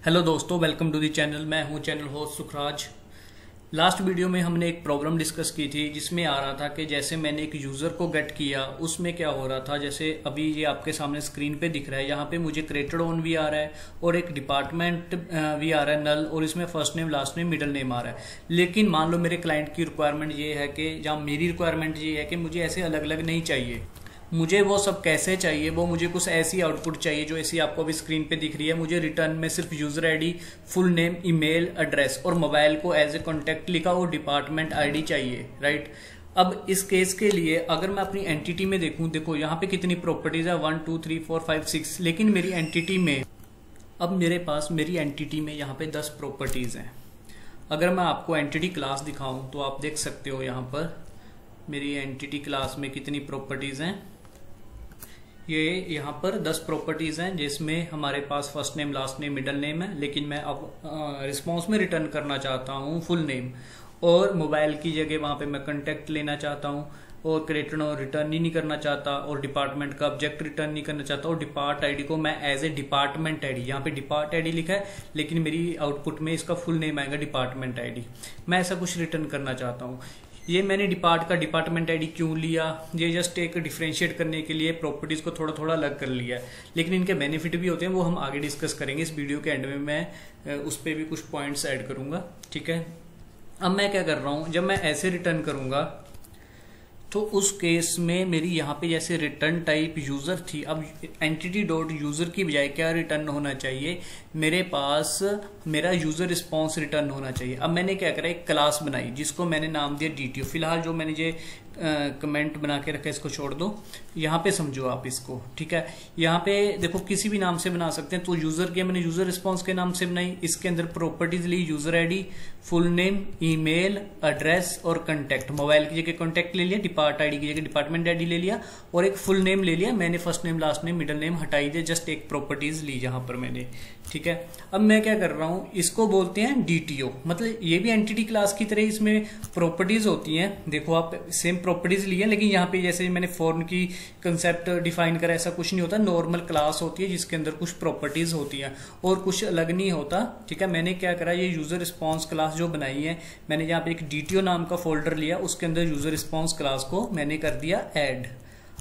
Hello दोस्तों, welcome to the channel. मैं हूं channel host Sukhraj. Last video में हमने एक प्रॉब्लम डिस्कस की थी जिसमें आ रहा था कि जैसे मैंने एक यूज़र को गेट किया, उसमें क्या हो रहा था। जैसे अभी ये आपके सामने स्क्रीन पे दिख रहा है, यहाँ पे मुझे क्रिएटेड ऑन भी आ रहा है और एक डिपार्टमेंट भी आ रहा है नल, और इसमें first name last name middle name आ रहा है। लेकिन मान लो मेरे क्लाइंट की रिक्वायरमेंट ये है कि, या मेरी रिक्वायरमेंट ये है कि मुझे ऐसे अलग अलग नहीं चाहिए। मुझे वो सब कैसे चाहिए, वो मुझे कुछ ऐसी आउटपुट चाहिए जो ऐसी आपको अभी स्क्रीन पे दिख रही है। मुझे रिटर्न में सिर्फ user ID, full name, email address और मोबाइल को एज ए कॉन्टेक्ट लिखा और डिपार्टमेंट आईडी चाहिए, राइट। अब इस केस के लिए अगर मैं अपनी एंटिटी में देखूं, देखो यहाँ पे कितनी प्रॉपर्टीज है, 1 2 3 4 5 6। लेकिन मेरी एंटिटी में, अब मेरे पास मेरी एंटिटी में यहाँ पे 10 प्रॉपर्टीज हैं। अगर मैं आपको एंटिटी क्लास दिखाऊं तो आप देख सकते हो यहाँ पर मेरी एंटिटी क्लास में कितनी प्रॉपर्टीज हैं। ये यहाँ पर 10 प्रॉपर्टीज हैं जिसमें हमारे पास first name, last name, middle name है। लेकिन मैं अब रिस्पॉन्स में रिटर्न करना चाहता हूँ फुल नेम, और मोबाइल की जगह वहां पे मैं कॉन्टेक्ट लेना चाहता हूँ, और क्रिएटेड रिटर्न ही नहीं करना चाहता, और डिपार्टमेंट का ऑब्जेक्ट रिटर्न नहीं करना चाहता, और डिपार्ट आईडी को मैं एज ए डिपार्टमेंट आईडी, यहाँ पे डिपार्ट आईडी लिखा है लेकिन मेरी आउटपुट में इसका फुल नेम आएगा डिपार्टमेंट आईडी। मैं ऐसा कुछ रिटर्न करना चाहता हूँ। ये मैंने डिपार्टमेंट आईडी क्यों लिया, ये जस्ट एक डिफरेंशिएट करने के लिए प्रॉपर्टीज को थोड़ा थोड़ा अलग कर लिया है। लेकिन इनके बेनिफिट भी होते हैं, वो हम आगे डिस्कस करेंगे। इस वीडियो के एंड में मैं उस पर भी कुछ पॉइंट्स ऐड करूंगा, ठीक है। अब मैं क्या कर रहा हूं, जब मैं ऐसे रिटर्न करूंगा तो उस केस में मेरी यहाँ पे जैसे रिटर्न टाइप यूजर थी, अब एंटिटी डॉट यूजर की बजाय क्या रिटर्न होना चाहिए, मेरे पास मेरा यूजर रिस्पॉन्स रिटर्न होना चाहिए। अब मैंने क्या करा, एक क्लास बनाई जिसको मैंने नाम दिया डीटीओ। फिलहाल जो मैंने ये कमेंट बना के रखा है इसको छोड़ दो, यहाँ पे समझो आप इसको, ठीक है। यहाँ पे देखो किसी भी नाम से बना सकते हैं। तो यूजर के मैंने यूजर रिस्पॉन्स के नाम से बनाई, इसके अंदर प्रॉपर्टीज ली, user ID, full name, email address और कंटेक्ट। मोबाइल की जगह कॉन्टेक्ट ले लिया, डिपार्ट आईडी की जगह डिपार्टमेंट आईडी ले लिया, और एक फुल नेम ले लिया। मैंने first name, last name, middle name हटाई दे, जस्ट एक प्रॉपर्टीज ली यहाँ पर मैंने, ठीक है। अब मैं क्या कर रहा हूँ, इसको बोलते हैं डीटीओ। मतलब ये भी एंटिटी क्लास की तरह इसमें प्रॉपर्टीज होती हैं। देखो आप सेम प्रॉपर्टीज ली है, लेकिन यहाँ पे जैसे मैंने फॉर्म की कंसेप्ट डिफाइन करा, ऐसा कुछ नहीं होता। नॉर्मल क्लास होती है जिसके अंदर कुछ प्रॉपर्टीज होती हैं और कुछ अलग नहीं होता, ठीक है। मैंने क्या करा, ये यूजर रिस्पॉन्स क्लास जो बनाई है, मैंने यहाँ पे एक डीटीओ नाम का फोल्डर लिया, उसके अंदर यूजर रिस्पॉन्स क्लास को मैंने कर दिया ऐड।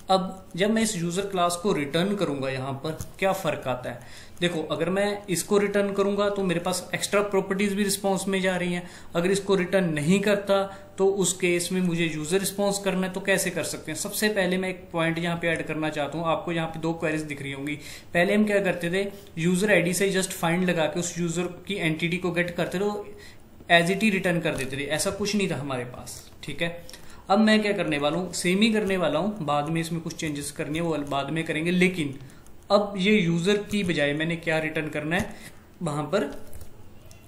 अब जब मैं इस यूजर क्लास को रिटर्न करूंगा, यहाँ पर क्या फर्क आता है, देखो। अगर मैं इसको रिटर्न करूंगा तो मेरे पास एक्स्ट्रा प्रॉपर्टीज भी रिस्पॉन्स में जा रही हैं। अगर इसको रिटर्न नहीं करता तो उस केस में मुझे यूजर रिस्पॉन्स करना है। तो कैसे कर सकते हैं, सबसे पहले मैं एक पॉइंट यहाँ पे ऐड करना चाहता हूँ। आपको यहाँ पे 2 क्वेरीज दिख रही होंगी। पहले हम क्या करते थे, यूजर आईडी से जस्ट फाइंड लगा के उस यूजर की एंटिटी को गेट करते थे, एज इट ही रिटर्न कर देते थे। ऐसा कुछ नहीं था हमारे पास, ठीक है। अब मैं क्या करने वाला हूँ, सेम ही करने वाला हूँ। बाद में इसमें कुछ चेंजेस करनी है, वो बाद में करेंगे। लेकिन अब ये यूजर की बजाय मैंने क्या रिटर्न करना है, वहां पर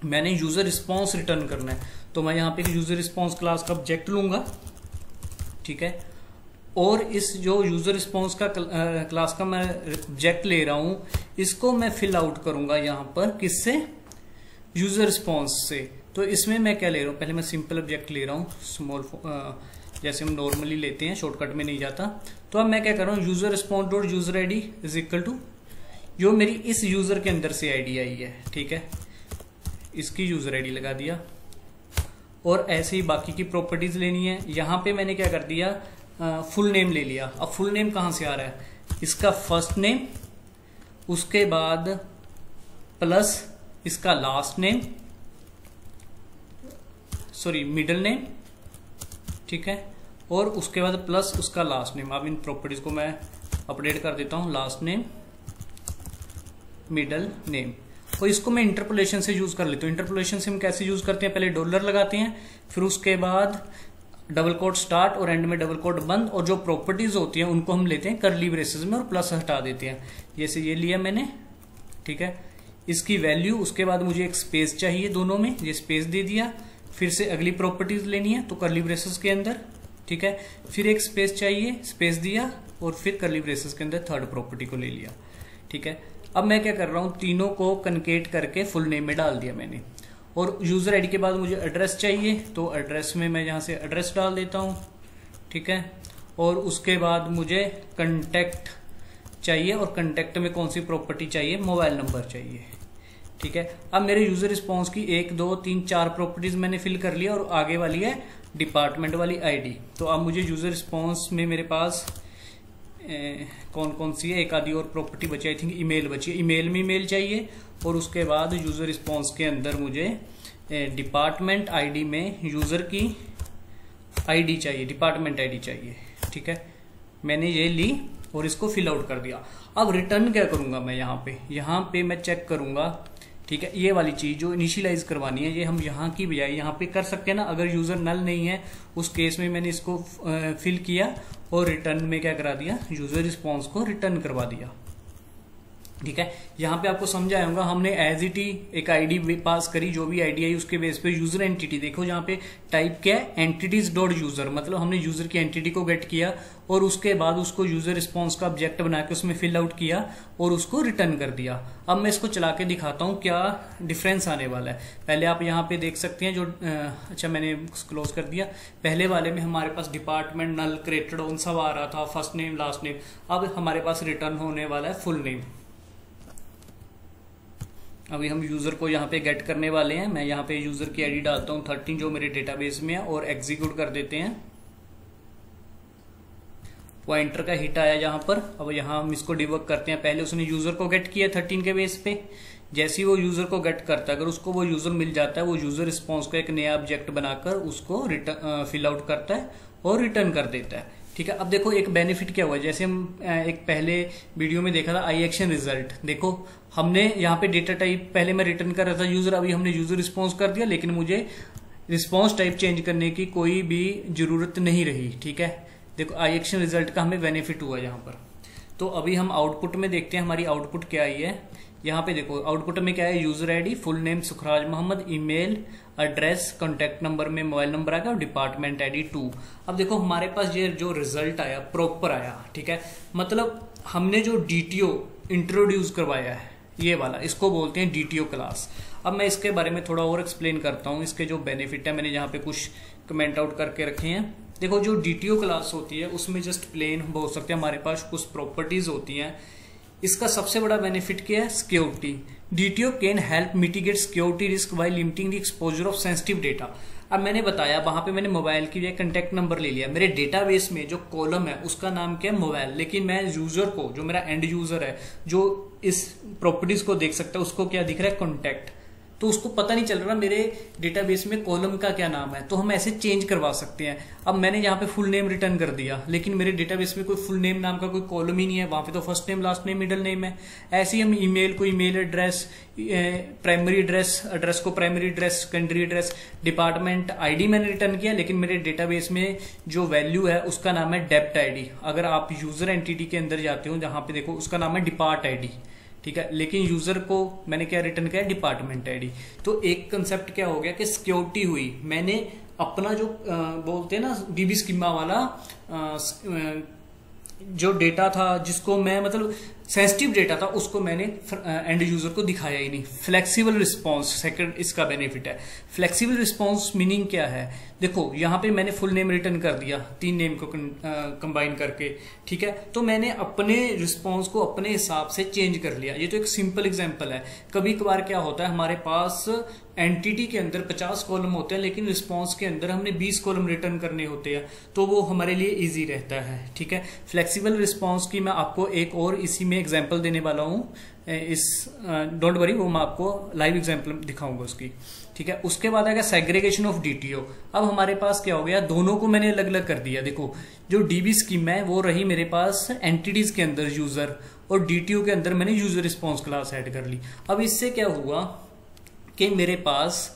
मैंने यूजर रिस्पॉन्स रिटर्न करना है। तो मैं यहाँ पे एक यूजर रिस्पॉन्स क्लास का ऑब्जेक्ट लूंगा, ठीक है। और इस जो यूजर रिस्पॉन्स का क्लास का मैं ऑब्जेक्ट ले रहा हूं, इसको मैं फिल आउट करूंगा यहाँ पर किससे, यूजर रिस्पॉन्स से। तो इसमें मैं क्या ले रहा हूँ, पहले मैं सिंपल ऑब्जेक्ट ले रहा हूँ, स्मॉल, जैसे हम नॉर्मली लेते हैं, शॉर्टकट में नहीं जाता। तो अब मैं क्या कर रहा हूँ, user response dot user ID is equal to जो मेरी इस यूजर के अंदर से आईडी आई है, ठीक है, इसकी यूजर आईडी लगा दिया। और ऐसे ही बाकी की प्रॉपर्टीज लेनी है। यहां पे मैंने क्या कर दिया, फुल नेम ले लिया। अब फुल नेम कहां से आ रहा है, इसका फर्स्ट नेम, उसके बाद प्लस इसका last name, sorry middle name, ठीक है, और उसके बाद प्लस उसका लास्ट नेम। अब इन प्रॉपर्टीज को मैं अपडेट कर देता हूं, लास्ट नेम, मिडिल नेम। और इसको मैं इंटरपोलेशन से यूज कर लेता हूँ। इंटरपोलेशन से हम कैसे यूज करते हैं, पहले डॉलर लगाते हैं, फिर उसके बाद डबल कोट स्टार्ट और एंड में डबल कोट बंद, और जो प्रॉपर्टीज होती हैं उनको हम लेते हैं कर्ली ब्रेसेस में और प्लस हटा देते हैं। जैसे ये लिया मैंने, ठीक है, इसकी वैल्यू, उसके बाद मुझे एक स्पेस चाहिए दोनों में, ये स्पेस दे दिया। फिर से अगली प्रॉपर्टीज लेनी है तो कर्ली ब्रेसेस के अंदर, ठीक है, फिर एक स्पेस चाहिए, स्पेस दिया, और फिर कर्ली ब्रेसेस के अंदर थर्ड प्रॉपर्टी को ले लिया, ठीक है। अब मैं क्या कर रहा हूं, तीनों को कनकेट करके फुल नेम में डाल दिया मैंने। और यूजर आईडी के बाद मुझे एड्रेस चाहिए, तो एड्रेस में मैं यहां से एड्रेस डाल देता हूं, ठीक है। और उसके बाद मुझे कंटेक्ट चाहिए, और कंटेक्ट में कौन सी प्रॉपर्टी चाहिए, मोबाइल नंबर चाहिए, ठीक है। अब मेरे यूजर रिस्पॉन्स की 1 2 3 4 प्रॉपर्टीज मैंने फिल कर लिया और आगे वाली है डिपार्टमेंट वाली आईडी। तो अब मुझे यूजर रिस्पॉन्स में मेरे पास कौन कौन सी है, एक आधी और प्रॉपर्टी बची, आई थिंक ईमेल बची है। ईमेल में ईमेल चाहिए और उसके बाद यूजर रिस्पॉन्स के अंदर मुझे डिपार्टमेंट आईडी में यूजर की आईडी चाहिए, डिपार्टमेंट आईडी चाहिए, ठीक है। मैंने ये ली और इसको फिल आउट कर दिया। अब रिटर्न क्या करूंगा मैं, यहाँ पे मैं चेक करूंगा, ठीक है। ये वाली चीज जो इनिशियलाइज करवानी है ये हम यहाँ की बजाय यहाँ पे कर सकते हैं ना। अगर यूजर नल नहीं है उस केस में मैंने इसको फिल किया और रिटर्न में क्या करा दिया, यूजर रिस्पॉन्स को रिटर्न करवा दिया, ठीक है। यहाँ पे आपको समझ आया होगा, हमने एज इट ही एक आईडी पास करी, जो भी आईडी आई उसके बेस पे यूजर एंटिटी, देखो यहाँ पे टाइप क्या है, एंटिटीज डॉट यूजर, मतलब हमने यूजर की एंटिटी को गेट किया और उसके बाद उसको यूजर रिस्पॉन्स का ऑब्जेक्ट बना के उसमें फिल आउट किया और उसको रिटर्न कर दिया। अब मैं इसको चला के दिखाता हूँ क्या डिफरेंस आने वाला है। पहले आप यहाँ पे देख सकते हैं जो अच्छा मैंने क्लोज कर दिया। पहले वाले में हमारे पास डिपार्टमेंट नल क्रिएटेड ऑन सब आ रहा था, फर्स्ट नेम लास्ट नेम। अब हमारे पास रिटर्न होने वाला है फुल नेम। अभी हम यूजर को यहाँ पे गेट करने वाले हैं। मैं यहाँ पे यूजर की आईडी डालता हूँ 13 जो मेरे डेटाबेस में है और एग्जीक्यूट कर देते हैं। पॉइंटर का हिट आया यहाँ पर। अब यहाँ हम इसको डिबग करते हैं। पहले उसने यूजर को गेट किया 13 के बेस पे। जैसे ही वो यूजर को गेट करता है, अगर उसको वो यूजर मिल जाता है, वो यूजर रिस्पॉन्स को एक नया ऑब्जेक्ट बनाकर उसको फिल आउट करता है और रिटर्न कर देता है, ठीक है। अब देखो एक बेनिफिट क्या हुआ, जैसे हम एक पहले वीडियो में देखा था आई एक्शन रिजल्ट। देखो हमने यहाँ पे डेटा टाइप पहले मैं रिटर्न कर रहा था यूजर, अभी हमने यूजर रिस्पॉन्स कर दिया, लेकिन मुझे रिस्पॉन्स टाइप चेंज करने की कोई भी जरूरत नहीं रही, ठीक है। देखो आई एक्शन रिजल्ट का हमें बेनिफिट हुआ यहाँ पर। तो अभी हम आउटपुट में देखते हैं हमारी आउटपुट क्या आई है। यहाँ पे देखो आउटपुट में क्या है, user ID, full name Sukhraj Mohammad, email address, contact number में मोबाइल नंबर आएगा और डिपार्टमेंट आईडी 2। अब देखो हमारे पास ये जो रिजल्ट आया प्रॉपर आया, ठीक है। मतलब हमने जो डीटीओ इंट्रोड्यूस करवाया है ये वाला, इसको बोलते हैं डीटीओ क्लास। अब मैं इसके बारे में थोड़ा और एक्सप्लेन करता हूँ, इसके जो बेनिफिट है मैंने यहाँ पे कुछ कमेंट आउट करके रखे हैं। देखो जो डीटीओ क्लास होती है उसमें जस्ट प्लेन बोल सकते हैं हमारे पास कुछ प्रॉपर्टीज होती हैं। इसका सबसे बड़ा बेनिफिट क्या है, security. DTO can help mitigate security risk by limiting the exposure of sensitive data. अब मैंने बताया वहां पे मैंने मोबाइल की जगह कॉन्टेक्ट नंबर ले लिया। मेरे डेटाबेस में जो कॉलम है उसका नाम क्या है, मोबाइल, लेकिन मैं यूजर को, जो मेरा एंड यूजर है जो इस प्रॉपर्टीज को देख सकता है, उसको क्या दिख रहा है, कॉन्टेक्ट। तो उसको पता नहीं चल रहा मेरे डेटाबेस में कॉलम का क्या नाम है, तो हम ऐसे चेंज करवा सकते हैं। अब मैंने यहाँ पे फुल नेम रिटर्न कर दिया, लेकिन मेरे डेटाबेस में कोई फुल नेम नाम का कोई कॉलम ही नहीं है, वहां पे तो first name last name middle name है। ऐसे ही हम ईमेल को ईमेल एड्रेस, प्राइमरी एड्रेस को primary address, secondary address, department ID मैंने रिटर्न किया, लेकिन मेरे डेटाबेस में जो वैल्यू है उसका नाम है डेप्ट आईडी। अगर आप यूजर एंटिटी के अंदर जाते हो जहां पे देखो उसका नाम है डिपार्ट आईडी, ठीक है। लेकिन यूजर को मैंने क्या रिटर्न किया, डिपार्टमेंट आईडी। तो एक कंसेप्ट क्या हो गया कि सिक्योरिटी हुई। मैंने अपना जो बोलते हैं ना डीबी स्कीमा वाला जो डेटा था, जिसको मैं मतलब सेंसिटिव डेटा था, उसको मैंने एंड यूजर को दिखाया ही नहीं। फ्लेक्सिबल रिस्पॉन्स सेकंड इसका बेनिफिट है। फ्लेक्सिबल रिस्पॉन्स मीनिंग क्या है, देखो यहाँ पे मैंने फुल नेम रिटर्न कर दिया 3 नेम को कंबाइन करके, ठीक है। तो मैंने अपने रिस्पॉन्स को अपने हिसाब से चेंज कर लिया। ये तो एक सिंपल एग्जांपल है। कभी कभार क्या होता है हमारे पास एंटिटी के अंदर 50 कॉलम होते हैं, लेकिन रिस्पॉन्स के अंदर हमने 20 कॉलम रिटर्न करने होते हैं, तो वो हमारे लिए इजी रहता है, ठीक है। फ्लेक्सिबल रिस्पॉन्स की मैं आपको एक और इसी में एग्जांपल देने वाला हूं। इस डोंट वरी, वो मैं आपको लाइव एग्जांपल दिखाऊंगा उसकी, ठीक है। उसके बाद आएगा सेग्रीगेशन ऑफ डीटीओ। अब हमारे पास क्या हो गया, दोनों को मैंने अलग अलग कर दिया। देखो जो डीबी स्कीम है वो रही मेरे पास एंटिटीज के अंदर यूजर, और डीटीओ के अंदर मैंने यूजर रिस्पॉन्स क्लास ऐड कर ली। अब इससे क्या हुआ कि मेरे पास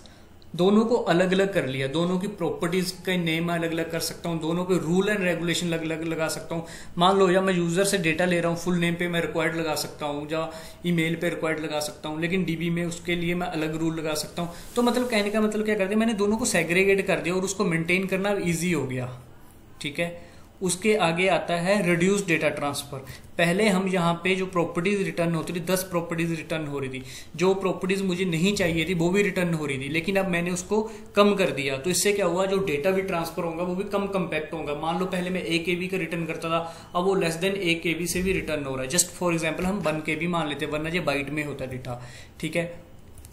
दोनों को अलग अलग कर लिया, दोनों की प्रॉपर्टीज का नेम अलग अलग कर सकता हूं, दोनों पे रूल एंड रेगुलेशन अलग अलग लगा सकता हूं। मान लो या मैं यूजर से डेटा ले रहा हूं, फुल नेम पे मैं रिक्वायर्ड लगा सकता हूं, या ईमेल पे रिक्वायर्ड लगा सकता हूं, लेकिन डीबी में उसके लिए मैं अलग रूल लगा सकता हूं। तो मतलब कहने का मतलब क्या कर दिया, मैंने दोनों को सेग्रीगेट कर दिया और उसको मेंटेन करना ईजी हो गया, ठीक है। उसके आगे आता है रिड्यूस डेटा ट्रांसफर। पहले हम यहाँ पे जो प्रॉपर्टीज रिटर्न होती थी, 10 प्रॉपर्टीज रिटर्न हो रही थी, जो प्रॉपर्टीज मुझे नहीं चाहिए थी वो भी रिटर्न हो रही थी, लेकिन अब मैंने उसको कम कर दिया। तो इससे क्या हुआ, जो डेटा भी ट्रांसफर होगा वो भी कम कम्पैक्ट होगा। मान लो पहले मैं 1 KB का रिटर्न करता था, अब वो लेस देन 1 KB से भी रिटर्न हो रहा है। जस्ट फॉर एग्जाम्पल हम 1 KB मान लेते हैं, वरना ये बाइट में होता है डेटा, ठीक है।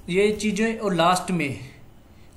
ये चीजें, और लास्ट में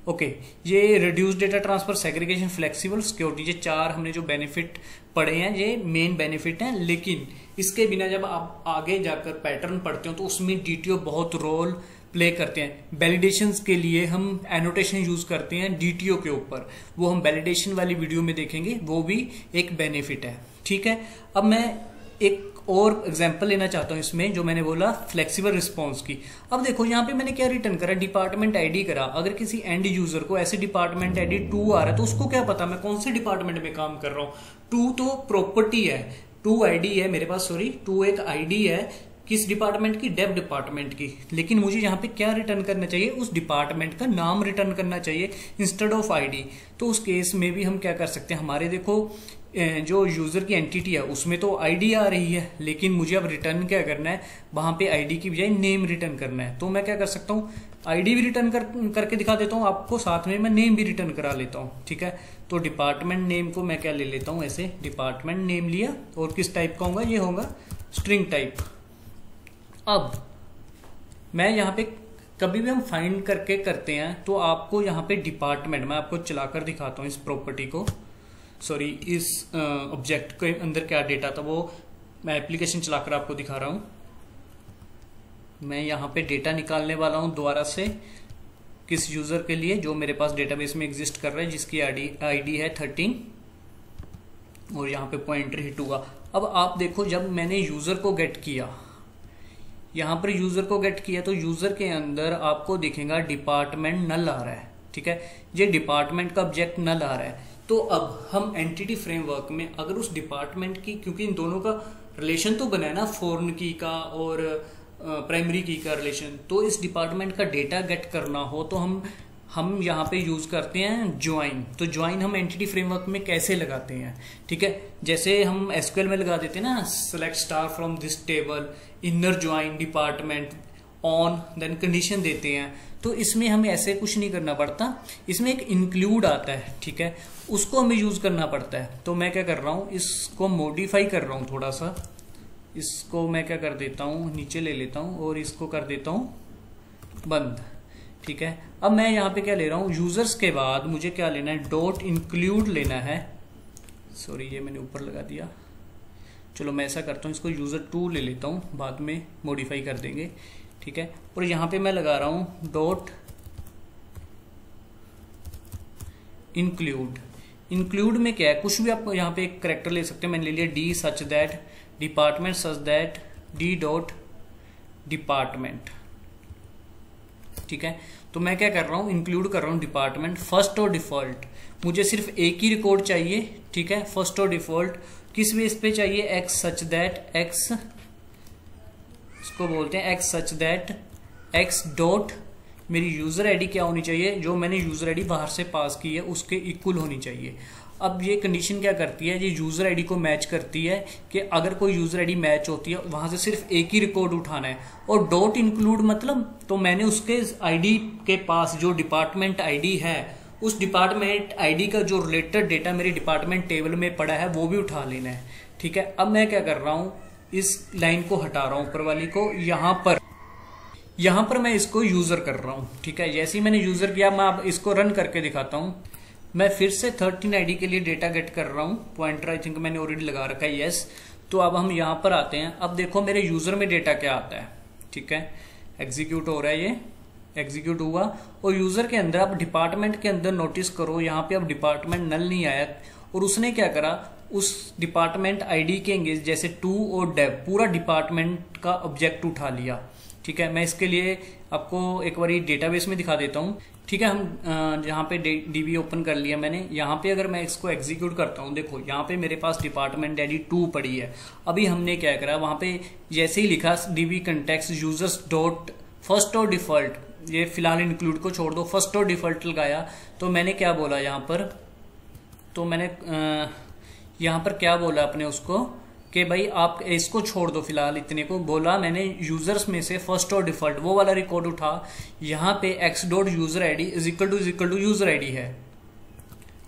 ओके ये reduce data transfer, segregation, flexible security, ये 4 हमने जो बेनिफिट पढ़े हैं ये मेन बेनिफिट हैं। लेकिन इसके बिना जब आप आगे जाकर पैटर्न पढ़ते हो तो उसमें डीटीओ बहुत रोल प्ले करते हैं। वैलिडेशन के लिए हम एनोटेशन यूज करते हैं डीटीओ के ऊपर, वो हम वैलिडेशन वाली वीडियो में देखेंगे, वो भी एक बेनिफिट है। ठीक है, अब मैं एक और एग्जांपल लेना चाहता हूं इसमें, जो मैंने बोला फ्लेक्सिबल रिस्पांस की। अब देखो यहाँ पे मैंने क्या रिटर्न करा, डिपार्टमेंट आईडी करा। अगर किसी एंड यूजर को ऐसे डिपार्टमेंट आईडी 2 आ रहा है तो उसको क्या पता मैं कौन से डिपार्टमेंट में काम कर रहा हूँ। 2 तो प्रॉपर्टी है, 2 आईडी है मेरे पास, सॉरी 2 एक आईडी है किस डिपार्टमेंट की, डेव डिपार्टमेंट की। लेकिन मुझे यहाँ पे क्या रिटर्न करना चाहिए, उस डिपार्टमेंट का नाम रिटर्न करना चाहिए इंस्टेड ऑफ आईडी। तो उस केस में भी हम क्या कर सकते हैं, हमारे देखो जो यूजर की एंटिटी है उसमें तो आईडी आ रही है, लेकिन मुझे अब रिटर्न क्या करना है, वहां पे आईडी की बजाय नेम रिटर्न करना है। तो मैं क्या कर सकता हूँ, आईडी भी रिटर्न करके दिखा देता हूँ आपको, साथ में मैं नेम भी रिटर्न करा लेता हूँ। ठीक है, तो डिपार्टमेंट नेम को मैं क्या ले लेता हूँ, ऐसे डिपार्टमेंट नेम लिया, और किस टाइप का होगा, ये होगा स्ट्रिंग टाइप। अब मैं यहाँ पे कभी भी हम फाइंड करके करते हैं तो आपको यहाँ पे डिपार्टमेंट, मैं आपको चलाकर दिखाता हूँ इस प्रॉपर्टी को, सॉरी इस ऑब्जेक्ट के अंदर क्या डेटा था वो मैं एप्लीकेशन चलाकर आपको दिखा रहा हूं। मैं यहाँ पे डेटा निकालने वाला हूं दोबारा से किस यूजर के लिए जो मेरे पास डेटाबेस में एग्जिस्ट कर रहा है, जिसकी आईडी है 13, और यहाँ पे पॉइंटर हिट हुआ। अब आप देखो जब मैंने यूजर को गेट किया, यहाँ पर यूजर को गेट किया तो यूजर के अंदर आपको दिखेगा डिपार्टमेंट नल आ रहा है। ठीक है, ये डिपार्टमेंट का ऑब्जेक्ट नल आ रहा है। तो अब हम एंटिटी फ्रेमवर्क में अगर उस डिपार्टमेंट की, क्योंकि इन दोनों का रिलेशन तो बना है ना, फॉरेन की का और प्राइमरी की का रिलेशन, तो इस डिपार्टमेंट का डेटा गेट करना हो तो हम यहाँ पे यूज करते हैं ज्वाइन। तो ज्वाइन हम एंटिटी फ्रेमवर्क में कैसे लगाते हैं, ठीक है, जैसे हम एसक्यूएल में लगा देते हैं ना, select star from this table, inner join department on, then condition देते हैं। तो इसमें हमें ऐसे कुछ नहीं करना पड़ता, इसमें एक इंक्लूड आता है। ठीक है, उसको हमें यूज करना पड़ता है। तो मैं क्या कर रहा हूं, इसको मॉडिफाई कर रहा हूं थोड़ा सा, इसको मैं क्या कर देता हूं, नीचे ले लेता हूं और इसको कर देता हूं बंद। ठीक है, अब मैं यहाँ पे क्या ले रहा हूं, यूजर्स के बाद मुझे क्या लेना है, डॉट इंक्लूड लेना है। सॉरी ये मैंने ऊपर लगा दिया, चलो मैं ऐसा करता हूँ, इसको यूजर 2 ले लेता हूँ, बाद में मॉडिफाई कर देंगे। ठीक है, और यहाँ पे मैं लगा रहा हूं डॉट इंक्लूड। इंक्लूड में क्या है, कुछ भी आप यहाँ पे एक करेक्टर ले सकते हैं, मैंने ले लिया D such that department such that D dot department. ठीक है, तो मैं क्या कर रहा हूं, इंक्लूड कर रहा हूं डिपार्टमेंट फर्स्ट और डिफॉल्ट। मुझे सिर्फ एक ही रिकॉर्ड चाहिए। ठीक है, फर्स्ट और डिफॉल्ट किस बेस पे चाहिए, एक्स सच दैट एक्स, इसको बोलते हैं x such that x dot मेरी यूजर आईडी क्या होनी चाहिए, जो मैंने यूजर आईडी बाहर से पास की है उसके इक्वल होनी चाहिए। अब ये कंडीशन क्या करती है, ये यूजर आईडी को मैच करती है कि अगर कोई यूजर आईडी मैच होती है वहां से सिर्फ एक ही रिकॉर्ड उठाना है। और डॉट इंक्लूड मतलब, तो मैंने उसके आईडी के पास जो डिपार्टमेंट आईडी है, उस डिपार्टमेंट आईडी का जो रिलेटेड डेटा मेरे डिपार्टमेंट टेबल में पड़ा है वो भी उठा लेना है। ठीक है, अब मैं क्या कर रहा हूं, इस लाइन को हटा रहा हूं ऊपर वाली को, यहां पर मैं इसको यूजर कर रहा हूं। ठीक है, जैसे ही मैंने यूजर किया, मैं अब इसको रन करके दिखाता हूं। मैं फिर से 13 आईडी के लिए डेटा गेट कर रहा हूं, पॉइंटर आई थिंक मैंने ऑलरेडी लगा रखा है, यस। तो अब हम यहां पर आते हैं, अब देखो मेरे यूजर में डेटा क्या आता है। ठीक है, एग्जीक्यूट हो रहा है, ये एग्जीक्यूट हुआ, और यूजर के अंदर, अब डिपार्टमेंट के अंदर नोटिस करो यहाँ पे अब डिपार्टमेंट नल नहीं आया, और उसने क्या करा, उस डिपार्टमेंट आईडी के एंगेज जैसे 2 और डेव पूरा डिपार्टमेंट का ऑब्जेक्ट उठा लिया। ठीक है, मैं इसके लिए आपको एक बार डेटाबेस में दिखा देता हूँ। ठीक है, हम यहाँ पे डीबी ओपन कर लिया मैंने। यहाँ पे अगर मैं इसको एग्जीक्यूट करता हूँ, देखो यहाँ पे मेरे पास डिपार्टमेंट आईडी 2 पड़ी है। अभी हमने क्या करा, वहां पे जैसे ही लिखा dB context users dot first और डिफॉल्ट, ये फिलहाल इंक्लूड को छोड़ दो, फर्स्ट और डिफॉल्ट लगाया, तो मैंने क्या बोला यहाँ पर, तो मैंने यहाँ पर क्या बोला अपने उसको कि भाई आप इसको छोड़ दो फिलहाल, इतने को बोला मैंने, यूजर्स में से फर्स्ट और डिफॉल्ट वो वाला रिकॉर्ड उठा, यहाँ पे x dot user ID is equal to user ID है।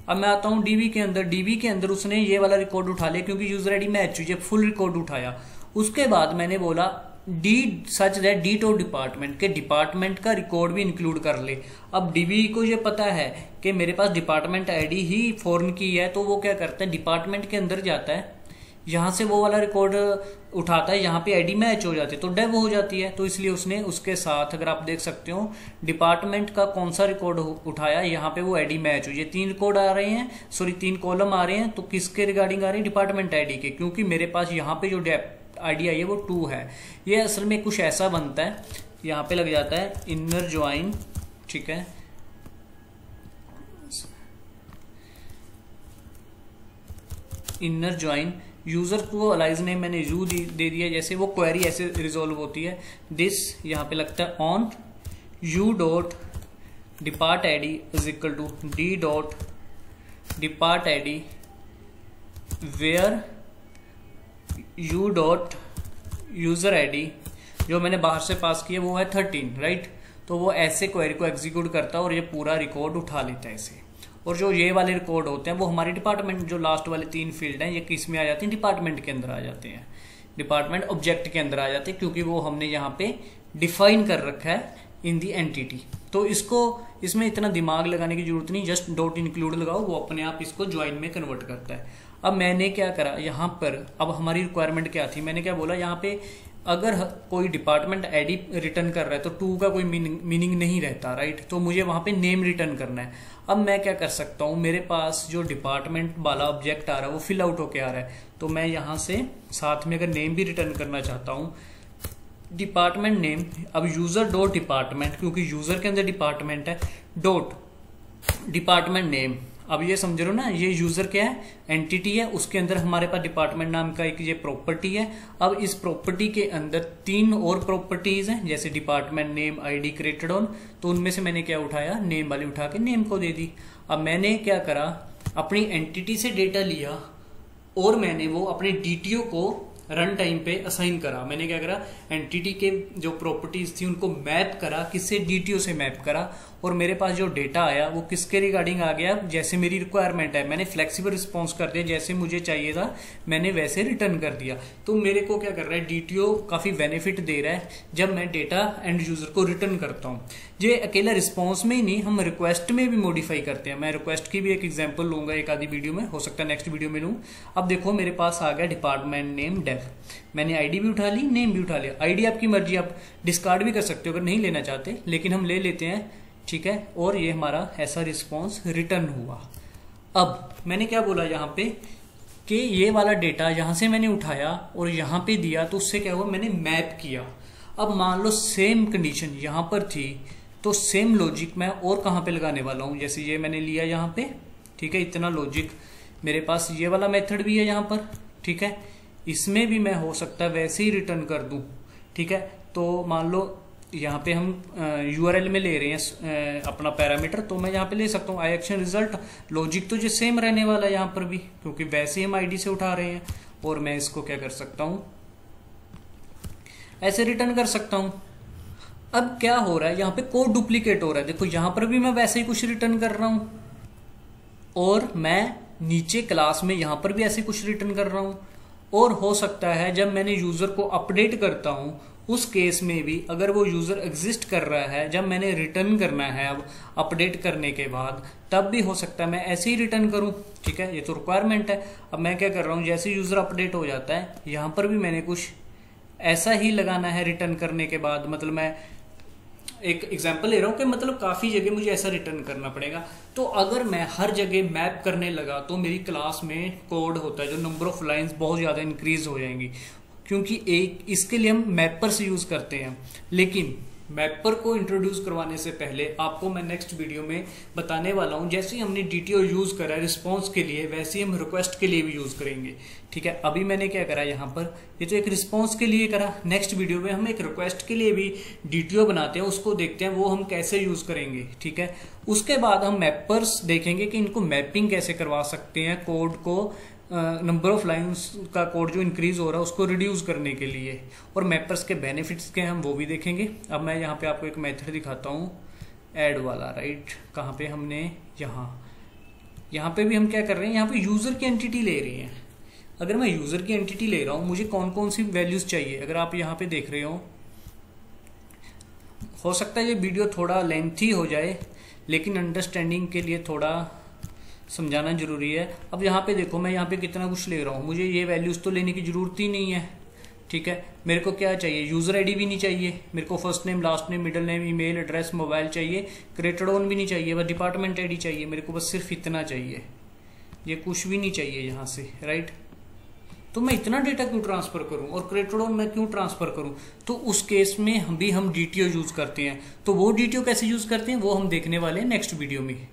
अब मैं आता हूँ डीबी के अंदर, डीबी के अंदर उसने ये वाला रिकॉर्ड उठा लिया क्योंकि यूजर आईडी मैच हुई, फुल रिकॉर्ड उठाया। उसके बाद मैंने बोला d such that d to department के डिपार्टमेंट का रिकॉर्ड भी इंक्लूड कर ले। अब डीबी को ये पता है कि मेरे पास डिपार्टमेंट आईडी ही फॉरेन की है, तो वो क्या करता है डिपार्टमेंट के अंदर जाता है, यहाँ से वो वाला रिकॉर्ड उठाता है, यहाँ पे आईडी मैच हो जाती है तो डेव हो जाती है। तो इसलिए उसने उसके साथ, अगर आप देख सकते हो डिपार्टमेंट का कौन सा रिकॉर्ड उठाया, यहाँ पे वो आईडी मैच हो। ये 3 रिकॉर्ड आ रहे हैं, सॉरी 3 कॉलम आ रहे हैं, तो किसके रिगार्डिंग आ रहे हैं, डिपार्टमेंट आईडी के, क्योंकि मेरे पास यहाँ पे जो आईडी आई है वो 2 है। ये असल में कुछ ऐसा बनता है, यहाँ पे लग जाता है इनर ज्वाइन, ठीक है, इनर ज्वाइन यूजर को अलाइज नेम मैंने यू दे दिया, जैसे वो क्वेरी ऐसे रिजोल्व होती है। दिस यहाँ पे लगता है on u dot depart ID is equal to d dot depart ID where u dot user ID जो मैंने बाहर से पास किया वो है 13, राइट। तो वो ऐसे क्वेरी को एग्जीक्यूट करता है और ये पूरा रिकॉर्ड उठा लेता है ऐसे। और जो ये वाले रिकॉर्ड होते हैं वो हमारे डिपार्टमेंट, जो लास्ट वाले 3 फील्ड हैं ये किस में आ जाती हैं, डिपार्टमेंट के अंदर आ जाते हैं, डिपार्टमेंट ऑब्जेक्ट के अंदर आ जाते हैं, क्योंकि वो हमने यहाँ पे डिफाइन कर रखा है इन दी एंटिटी। तो इसमें इतना दिमाग लगाने की जरूरत नहीं, जस्ट डॉट इंक्लूड लगाओ, वो अपने आप इसको ज्वाइन में कन्वर्ट करता है। अब मैंने क्या करा यहाँ पर, अब हमारी रिक्वायरमेंट क्या थी, मैंने क्या बोला यहाँ पे अगर कोई डिपार्टमेंट आईडी रिटर्न कर रहा है तो 2 का कोई मीनिंग नहीं रहता, राइट। तो मुझे वहां पे नेम रिटर्न करना है। अब मैं क्या कर सकता हूँ, मेरे पास जो डिपार्टमेंट वाला ऑब्जेक्ट आ रहा है वो फिल आउट होके आ रहा है, तो मैं यहाँ से साथ में अगर नेम भी रिटर्न करना चाहता हूँ, डिपार्टमेंट नेम, अब यूजर डॉट डिपार्टमेंट, क्योंकि यूजर के अंदर डिपार्टमेंट है, डॉट डिपार्टमेंट नेम। अब ये समझ लो ना, ये यूजर क्या है, एंटिटी है, उसके अंदर हमारे पास डिपार्टमेंट नाम का एक ये प्रॉपर्टी है। अब इस प्रॉपर्टी के अंदर 3 और प्रॉपर्टीज हैं, जैसे department name, ID created on, तो उनमें से मैंने क्या उठाया, नेम वाली उठा के नेम को दे दी। अब मैंने क्या करा, अपनी एंटिटी से डेटा लिया और मैंने वो अपने डीटीओ को रन टाइम पे असाइन करा। मैंने क्या करा, एंटिटी के जो प्रॉपर्टीज थी उनको मैप करा, किससे, डीटीओ से मैप करा, और मेरे पास जो डेटा आया वो किसके रिगार्डिंग आ गया, जैसे मेरी रिक्वायरमेंट है, मैंने फ्लेक्सिबल रिस्पॉन्स कर दिया, जैसे मुझे चाहिए था मैंने वैसे रिटर्न कर दिया। तो मेरे को क्या कर रहा है, डीटीओ काफी बेनिफिट दे रहा है जब मैं डेटा एंड यूजर को रिटर्न करता हूँ। ये अकेला रिस्पॉन्स में ही नहीं, हम रिक्वेस्ट में भी मॉडिफाई करते हैं। मैं रिक्वेस्ट की भी एक एग्जाम्पल लूंगा एक आधी वीडियो में, हो सकता है नेक्स्ट वीडियो में लूँ। अब देखो मेरे पास आ गया डिपार्टमेंट नेम डेव, मैंने आईडी भी उठा ली, नेम भी उठा लिया। आईडी आपकी मर्जी, आप डिस्कार्ड भी कर सकते हो अगर नहीं लेना चाहते, लेकिन हम ले लेते हैं, ठीक है। और ये हमारा ऐसा रिस्पॉन्स रिटर्न हुआ। अब मैंने क्या बोला यहाँ पे कि ये वाला डेटा यहां से मैंने उठाया और यहाँ पे दिया, तो उससे क्या हुआ, मैंने मैप किया। अब मान लो सेम कंडीशन यहाँ पर थी, तो सेम लॉजिक मैं और कहाँ पे लगाने वाला हूँ, जैसे ये मैंने लिया यहाँ पे, ठीक है, इतना लॉजिक मेरे पास, ये वाला मेथड भी है यहाँ पर, ठीक है, इसमें भी मैं हो सकता है वैसे ही रिटर्न कर दूं, ठीक है। तो मान लो यहाँ पे हम यूआरएल में ले रहे हैं अपना पैरामीटर, तो मैं यहाँ पे ले सकता हूँ आई एक्शन रिजल्ट, लॉजिक तो जो सेम रहने वाला है यहाँ पर भी, क्योंकि वैसे ही हम आईडी से उठा रहे हैं। और मैं इसको क्या कर सकता हूँ, ऐसे रिटर्न कर सकता हूँ। अब क्या हो रहा है, यहाँ पे कोड डुप्लीकेट हो रहा है, देखो यहाँ पर भी मैं वैसे ही कुछ रिटर्न कर रहा हूँ, और मैं नीचे क्लास में यहाँ पर भी ऐसे कुछ रिटर्न कर रहा हूँ। और हो सकता है जब मैंने यूजर को अपडेट करता हूं उस केस में भी, अगर वो यूजर एग्जिस्ट कर रहा है, जब मैंने रिटर्न करना है अब अपडेट करने के बाद, तब भी हो सकता है मैं ऐसे ही रिटर्न करूं, ठीक है, ये तो रिक्वायरमेंट है। अब मैं क्या कर रहा हूं, जैसे यूजर अपडेट हो जाता है, यहां पर भी मैंने कुछ ऐसा ही लगाना है रिटर्न करने के बाद। मतलब मैं एक एग्जांपल ले रहा हूं कि मतलब काफी जगह मुझे ऐसा रिटर्न करना पड़ेगा। तो अगर मैं हर जगह मैप करने लगा तो मेरी क्लास में कोड होता है जो नंबर ऑफ लाइंस बहुत ज्यादा इंक्रीज हो जाएंगी, क्योंकि एक इसके लिए हम मैपर से यूज करते हैं। लेकिन मैपर को इंट्रोड्यूस करवाने से पहले आपको मैं नेक्स्ट वीडियो में बताने वाला हूं, जैसे ही हमने डीटीओ यूज करा रिस्पॉन्स के लिए, वैसे ही हम रिक्वेस्ट के लिए भी यूज करेंगे, ठीक है। अभी मैंने क्या करा यहाँ पर, ये तो एक रिस्पॉन्स के लिए करा, नेक्स्ट वीडियो में हम एक रिक्वेस्ट के लिए भी डीटीओ बनाते हैं, उसको देखते हैं वो हम कैसे यूज करेंगे, ठीक है। उसके बाद हम मैपर्स देखेंगे कि इनको मैपिंग कैसे करवा सकते हैं, कोड को नंबर ऑफ लाइंस का कोड जो इंक्रीज हो रहा है उसको रिड्यूस करने के लिए, और मैपर्स के बेनिफिट्स के हम वो भी देखेंगे। अब मैं यहाँ पे आपको एक मेथड दिखाता हूँ, ऐड वाला, राइट, कहाँ पे हमने यहाँ पे भी हम क्या कर रहे हैं, यहाँ पे यूजर की एंटिटी ले रहे हैं। अगर मैं यूजर की एंटिटी ले रहा हूं, मुझे कौन कौन सी वैल्यूज चाहिए। अगर आप यहाँ पे देख रहे हो सकता है ये वीडियो थोड़ा लेंथी हो जाए, लेकिन अंडरस्टैंडिंग के लिए थोड़ा समझाना जरूरी है। अब यहाँ पे देखो, मैं यहाँ पे कितना कुछ ले रहा हूँ, मुझे ये वैल्यूज तो लेने की जरूरत ही नहीं है। ठीक है, मेरे को क्या चाहिए, यूजर आईडी भी नहीं चाहिए, मेरे को first name, last name, middle name, email address, mobile चाहिए, क्रेडिट ऑन भी नहीं चाहिए, बस डिपार्टमेंट आईडी चाहिए, मेरे को बस सिर्फ इतना चाहिए, ये कुछ भी नहीं चाहिए यहाँ से, राइट। तो मैं इतना डेटा क्यों ट्रांसफर करूं, और क्रेडिट ऑन मैं क्यों ट्रांसफर करूं। तो उस केस में हम डीटीओ यूज करते हैं। तो वो डीटीओ कैसे यूज करते हैं वो हम देखने वाले हैं नेक्स्ट वीडियो में।